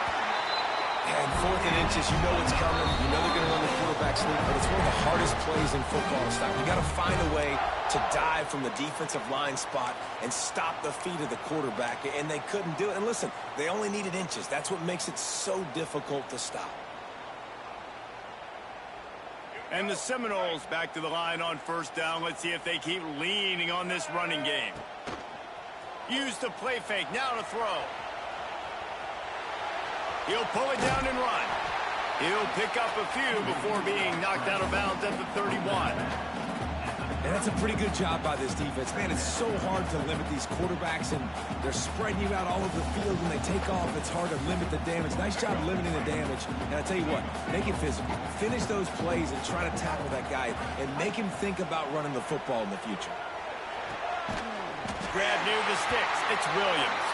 Speaker 2: And 4th and inches, you know it's coming. You know they're going to run the quarterback sneak, but it's one of the hardest plays in football to stop. You got to find a way to dive from the defensive line spot and stop the feet of the quarterback, and they couldn't do it. And listen, they only needed inches. That's what makes it so difficult to stop.
Speaker 1: And the Seminoles back to the line on 1st down. Let's see if they keep leaning on this running game. Use the play fake. Now to throw. He'll pull it down and run. He'll pick up a few before being knocked out of bounds at the 31.
Speaker 2: And that's a pretty good job by this defense. Man, it's so hard to limit these quarterbacks, and they're spreading you out all over the field. When they take off, it's hard to limit the damage. Nice job limiting the damage. And I tell you what, make it physical. Finish those plays and try to tackle that guy and make him think about running the football in the future.
Speaker 1: Grab near the sticks. It's Williams.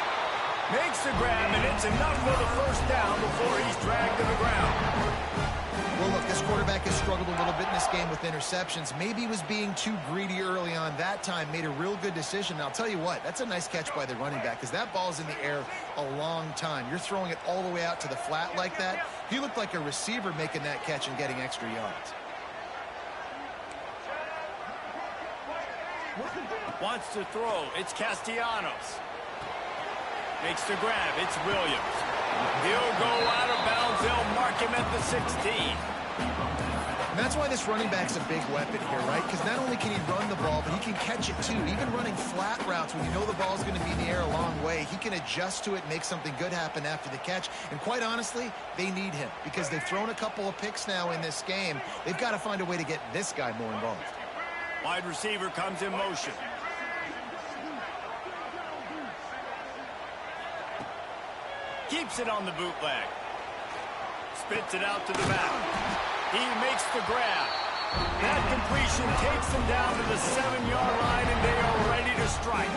Speaker 1: Makes the grab, and it's enough for the 1st down before he's dragged to the ground.
Speaker 3: Well, look, this quarterback has struggled a little bit in this game with interceptions. Maybe he was being too greedy early on. That time made a real good decision. And I'll tell you what, that's a nice catch by the running back because that ball's in the air a long time. You're throwing it all the way out to the flat like that. He looked like a receiver making that catch and getting extra yards.
Speaker 1: Wants to throw. It's Castellanos. Makes the grab. It's Williams. He'll go out of bounds. They'll mark him at the 16.
Speaker 3: And that's why this running back's a big weapon here, right? Because not only can he run the ball, but he can catch it too. Even running flat routes when you know the ball's going to be in the air a long way, he can adjust to it and make something good happen after the catch. And quite honestly, they need him because they've thrown a couple of picks now in this game. They've got to find a way to get this guy more involved.
Speaker 1: Wide receiver comes in motion. Keeps it on the bootleg. Spits it out to the back. He makes the grab. That completion takes them down to the 7-yard line, and they are ready to strike.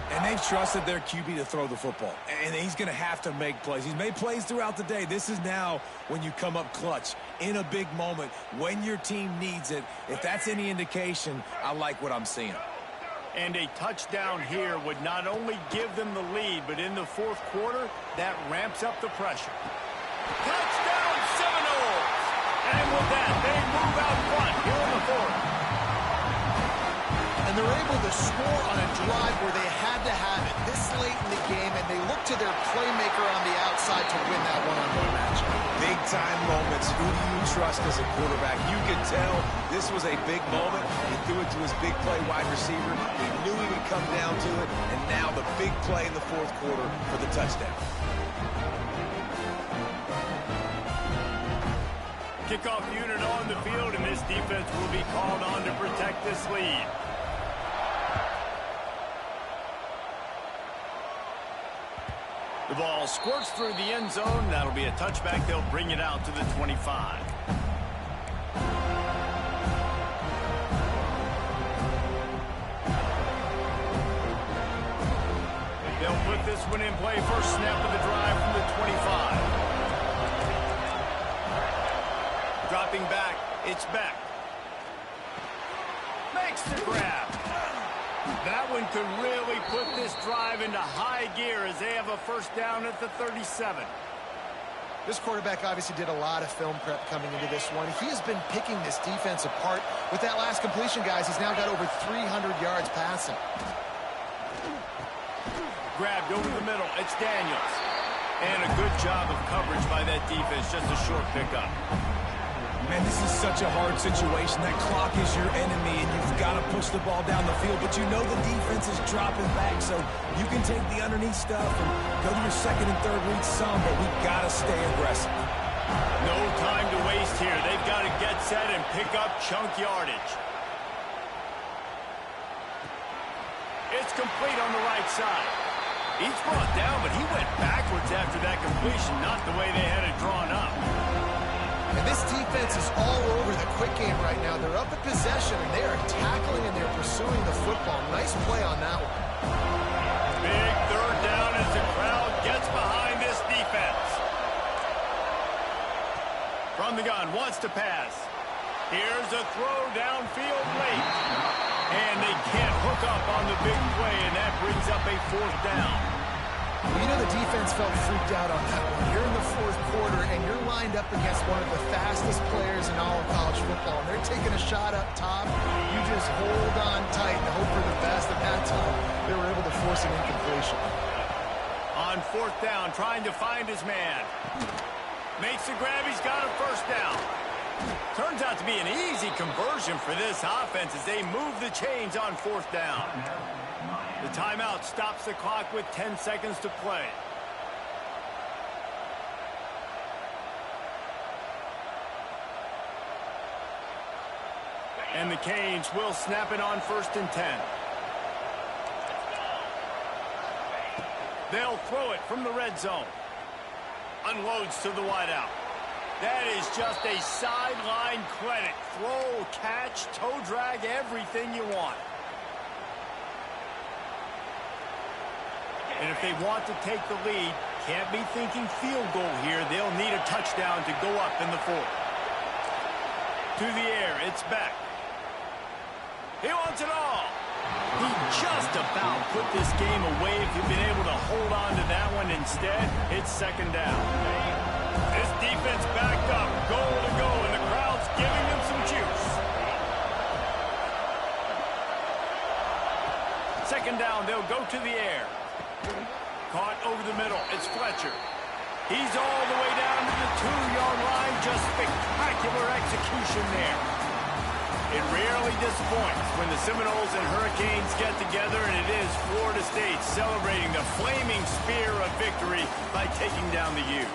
Speaker 2: And they've trusted their QB to throw the football. And he's going to have to make plays. He's made plays throughout the day. This is now when you come up clutch in a big moment when your team needs it. If that's any indication, I like what I'm seeing.
Speaker 1: And a touchdown here would not only give them the lead, but in the 4th quarter, that ramps up the pressure. Touchdown Seminoles! And with that, they move out front here in the 4th.
Speaker 3: And they're able to score on a drive where they had to have it this late in the game, and they look to their playmaker on the outside to win that one-on-one matchup.
Speaker 2: Big-time moments. Who do you trust as a quarterback? You could tell this was a big moment. He threw it to his big play wide receiver. He knew he would come down to it, and now the big play in the 4th quarter for the touchdown.
Speaker 1: Kickoff unit on the field, and this defense will be called on to protect this lead. The ball squirts through the end zone. That'll be a touchback. They'll bring it out to the 25. They'll put this one in play. First snap of the drive from the 25. Dropping back, it's Beck. Makes the grab. That one could really put this drive into high gear as they have a first down at the 37.
Speaker 3: This quarterback obviously did a lot of film prep coming into this one. He has been picking this defense apart. With that last completion, guys, he's now got over 300 yards passing.
Speaker 1: Grabbed over the middle. It's Daniels. And a good job of coverage by that defense. Just a short pickup.
Speaker 2: Man, this is such a hard situation. That clock is your enemy, and you've got to push the ball down the field. But you know the defense is dropping back, so you can take the underneath stuff and go to your second and third reads some, but we've got to stay aggressive.
Speaker 1: No time to waste here. They've got to get set and pick up chunk yardage. It's complete on the right side. He's brought down, but he went backwards after that completion, not the way they had it drawn up.
Speaker 3: And this defense is all over the quick game right now. They're up at possession, and they are tackling and they're pursuing the football. Nice play on that one.
Speaker 1: Big third down as the crowd gets behind this defense. From the gun, wants to pass. Here's a throw downfield late. And they can't hook up on the big play, and that brings up a fourth down.
Speaker 3: Well, you know the defense felt freaked out on that one. You're in the fourth quarter, and you're lined up against one of the fastest players in all of college football. And they're taking a shot up top. You just hold on tight and hope for the best. At that time, they were able to force an incompletion.
Speaker 1: On fourth down, trying to find his man. Makes the grab. He's got a first down. Turns out to be an easy conversion for this offense as they move the chains on fourth down. The timeout stops the clock with 10 seconds to play. And the Canes will snap it on 1st and 10. They'll throw it from the red zone. Unloads to the wideout. That is just a sideline credit. Throw, catch, toe drag, everything you want. And if they want to take the lead, can't be thinking field goal here. They'll need a touchdown to go up in the fourth. To the air, it's Beck. He wants it all. He just about put this game away if he'd been able to hold on to that one. Instead, it's second down. This defense backed up, goal to go, and the crowd's giving them some juice. Second down, they'll go to the air. Caught over the middle. It's Fletcher. He's all the way down to the 2-yard line. Just spectacular execution there. It rarely disappoints when the Seminoles and Hurricanes get together, and it is Florida State celebrating the flaming spear of victory by taking down the U.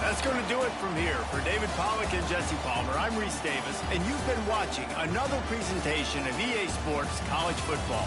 Speaker 1: That's going to do it from here. For David Pollack and Jesse Palmer, I'm Reese Davis, and you've been watching another presentation of EA Sports College Football.